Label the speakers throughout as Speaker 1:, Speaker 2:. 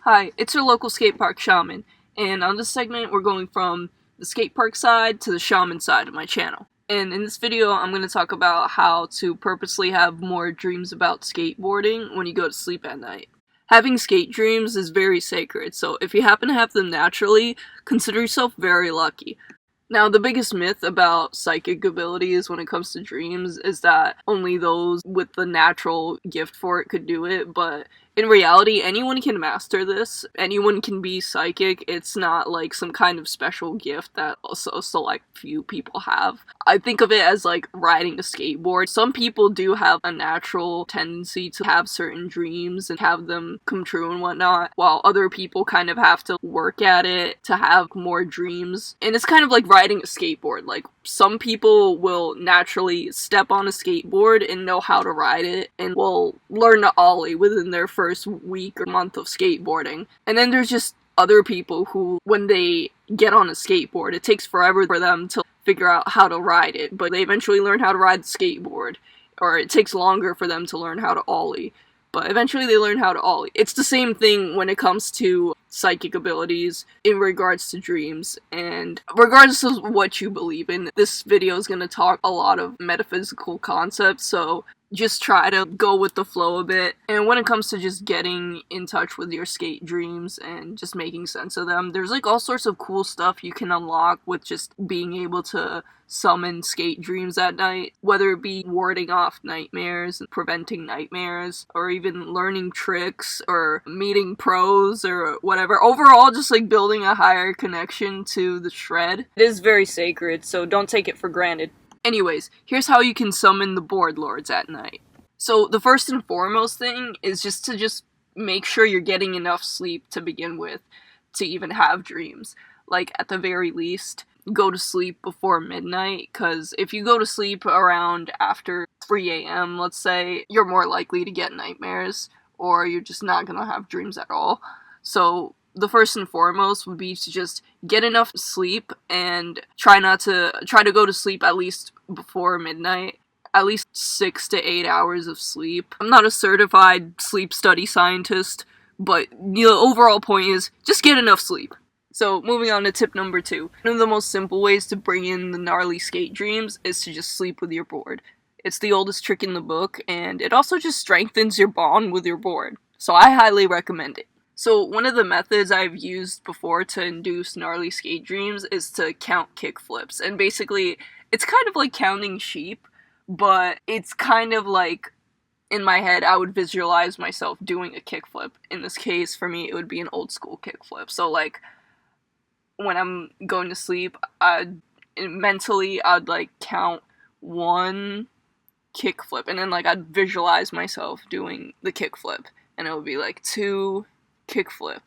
Speaker 1: Hi, it's your local skate park shaman, and on this segment we're going from the skate park side to the shaman side of my channel. And in this video I'm going to talk about how to purposely have more dreams about skateboarding when you go to sleep at night. Having skate dreams is very sacred, so if you happen to have them naturally, consider yourself very lucky. Now, the biggest myth about psychic abilities when it comes to dreams is that only those with the natural gift for it could do it, but in reality, anyone can master this. Anyone can be psychic. It's not like some kind of special gift that also a select few people have. I think of it as like riding a skateboard. Some people do have a natural tendency to have certain dreams and have them come true and whatnot, while other people kind of have to work at it to have more dreams. And it's kind of like riding a skateboard. Like, some people will naturally step on a skateboard and know how to ride it and will learn to ollie within their first week or month of skateboarding. And then there's just other people who, when they get on a skateboard, it takes forever for them to figure out how to ride it, but they eventually learn how to ride the skateboard. Or it takes longer for them to learn how to ollie, but eventually they learn how to ollie. It's the same thing when it comes to psychic abilities in regards to dreams, and regardless of what you believe in, this video is going to talk a lot of metaphysical concepts, so just try to go with the flow a bit. And when it comes to just getting in touch with your skate dreams and just making sense of them, there's like all sorts of cool stuff you can unlock with just being able to summon skate dreams at night, whether it be warding off nightmares and preventing nightmares, or even learning tricks or meeting pros or whatever. Overall, just like building a higher connection to the shred. It is very sacred, so don't take it for granted. Anyways, here's how you can summon the board lords at night. So the first and foremost thing is just to make sure you're getting enough sleep to begin with to even have dreams. Like, at the very least, go to sleep before midnight, because if you go to sleep around after 3 a.m., let's say, you're more likely to get nightmares, or you're just not gonna have dreams at all. So the first and foremost would be to just get enough sleep and try to go to sleep at least before midnight. At least 6 to 8 hours of sleep. I'm not a certified sleep study scientist, but the overall point is just get enough sleep. So, moving on to tip number 2. One of the most simple ways to bring in the gnarly skate dreams is to just sleep with your board. It's the oldest trick in the book, and it also just strengthens your bond with your board. So I highly recommend it. So one of the methods I've used before to induce gnarly skate dreams is to count kickflips. And basically, it's kind of like counting sheep, but it's kind of like, in my head, I would visualize myself doing a kickflip. In this case, for me, it would be an old school kickflip. So like, when I'm going to sleep, I'd like count 1 kickflip, and then like I'd visualize myself doing the kickflip, and it would be like 2 kickflip,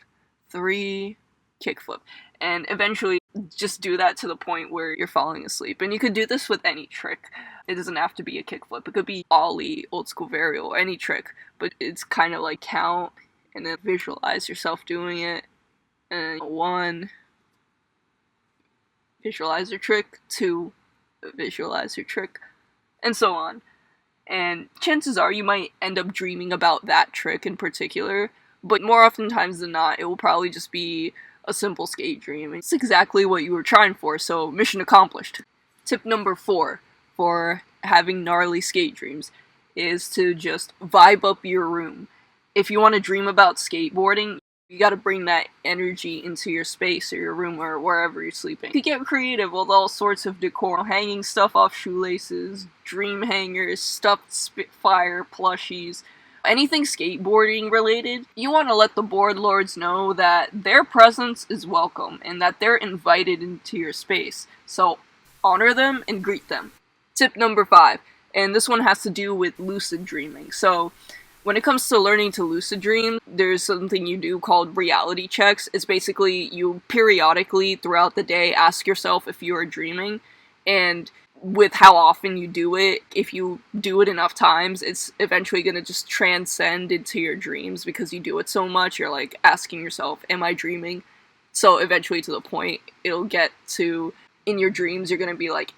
Speaker 1: 3 kickflip, and eventually just do that to the point where you're falling asleep. And you could do this with any trick. It doesn't have to be a kickflip. It could be ollie, old school varial, any trick, but it's kind of like count and then visualize yourself doing it. And 1, visualize your trick, 2, visualize your trick, and so on. And chances are you might end up dreaming about that trick in particular, but more oftentimes than not, it will probably just be a simple skate dream. It's exactly what you were trying for, so mission accomplished. Tip number 4 for having gnarly skate dreams is to just vibe up your room. If you want to dream about skateboarding, you gotta bring that energy into your space or your room or wherever you're sleeping. You can get creative with all sorts of decor, hanging stuff off shoelaces, dream hangers, stuffed Spitfire plushies, anything skateboarding related. You want to let the board lords know that their presence is welcome and that they're invited into your space. So honor them and greet them. Tip number 5, and this one has to do with lucid dreaming. So when it comes to learning to lucid dream, there's something you do called reality checks. It's basically you periodically throughout the day ask yourself if you are dreaming, and with how often you do it, if you do it enough times, it's eventually going to just transcend into your dreams because you do it so much. You're like asking yourself, am I dreaming? So eventually to the point it'll get to, in your dreams, you're going to be like,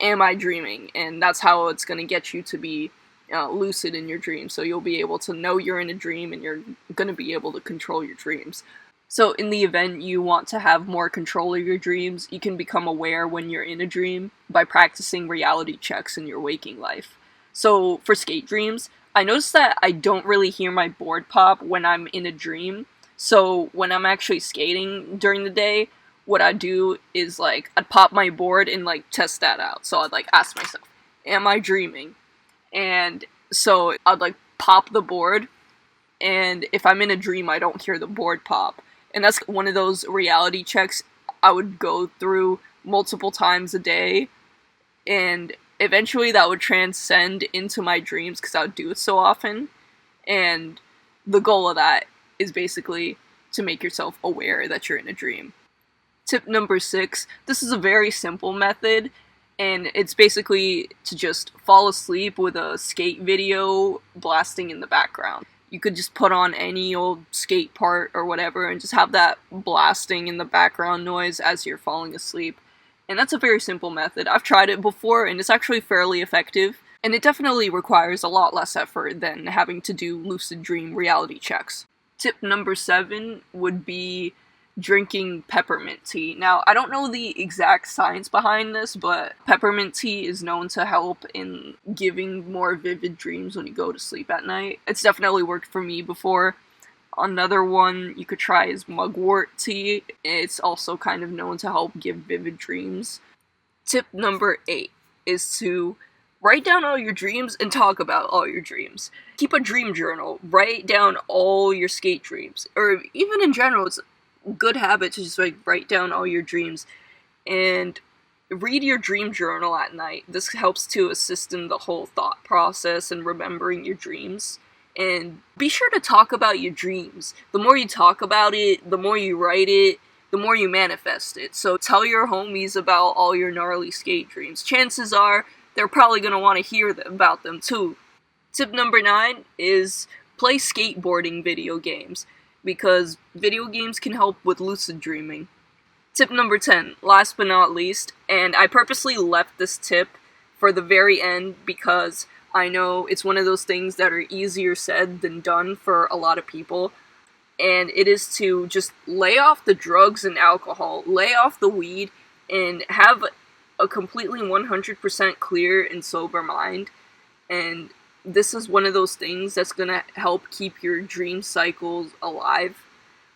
Speaker 1: am I dreaming? And that's how it's going to get you to be lucid in your dreams, so you'll be able to know you're in a dream and you're going to be able to control your dreams. So in the event you want to have more control of your dreams, you can become aware when you're in a dream by practicing reality checks in your waking life. So for skate dreams, I noticed that I don't really hear my board pop when I'm in a dream. So when I'm actually skating during the day, what I do is like I'd pop my board and like test that out. So I'd like ask myself, am I dreaming? And so I'd like pop the board, and if I'm in a dream I don't hear the board pop. And that's one of those reality checks I would go through multiple times a day, and eventually that would transcend into my dreams because I would do it so often. And the goal of that is basically to make yourself aware that you're in a dream. Tip number 6, this is a very simple method, and it's basically to just fall asleep with a skate video blasting in the background. You could just put on any old skate part or whatever and just have that blasting in the background noise as you're falling asleep. And that's a very simple method. I've tried it before and it's actually fairly effective. And it definitely requires a lot less effort than having to do lucid dream reality checks. Tip number 7 would be drinking peppermint tea. Now, I don't know the exact science behind this, but peppermint tea is known to help in giving more vivid dreams when you go to sleep at night. It's definitely worked for me before. Another one you could try is mugwort tea. It's also kind of known to help give vivid dreams. Tip number 8 is to write down all your dreams and talk about all your dreams. Keep a dream journal. Write down all your skate dreams. Or even in general, it's good habit to just like write down all your dreams and read your dream journal at night. This helps to assist in the whole thought process and remembering your dreams. And be sure to talk about your dreams. The more you talk about it, the more you write it, the more you manifest it. So tell your homies about all your gnarly skate dreams. Chances are they're probably going to want to hear about them too. Tip number 9 is play skateboarding video games, because video games can help with lucid dreaming. Tip number 10, last but not least, and I purposely left this tip for the very end because I know it's one of those things that are easier said than done for a lot of people, and it is to just lay off the drugs and alcohol, lay off the weed, and have a completely 100% clear and sober mind. And this is one of those things that's gonna help keep your dream cycles alive.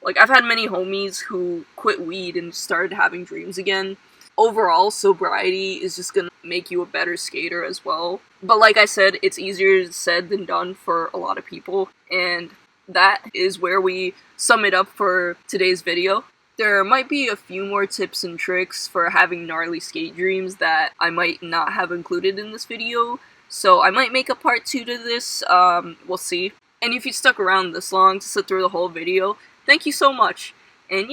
Speaker 1: Like, I've had many homies who quit weed and started having dreams again. Overall, sobriety is just gonna make you a better skater as well. But like I said, it's easier said than done for a lot of people. And that is where we sum it up for today's video. There might be a few more tips and tricks for having gnarly skate dreams that I might not have included in this video. So I might make a part 2 to this, we'll see. And if you stuck around this long to sit through the whole video, thank you so much. And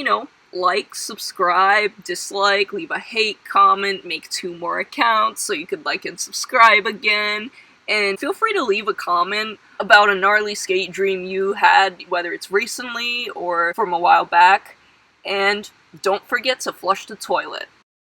Speaker 1: like, subscribe, dislike, leave a hate comment, make 2 more accounts so you could like and subscribe again. And feel free to leave a comment about a gnarly skate dream you had, whether it's recently or from a while back. And don't forget to flush the toilet.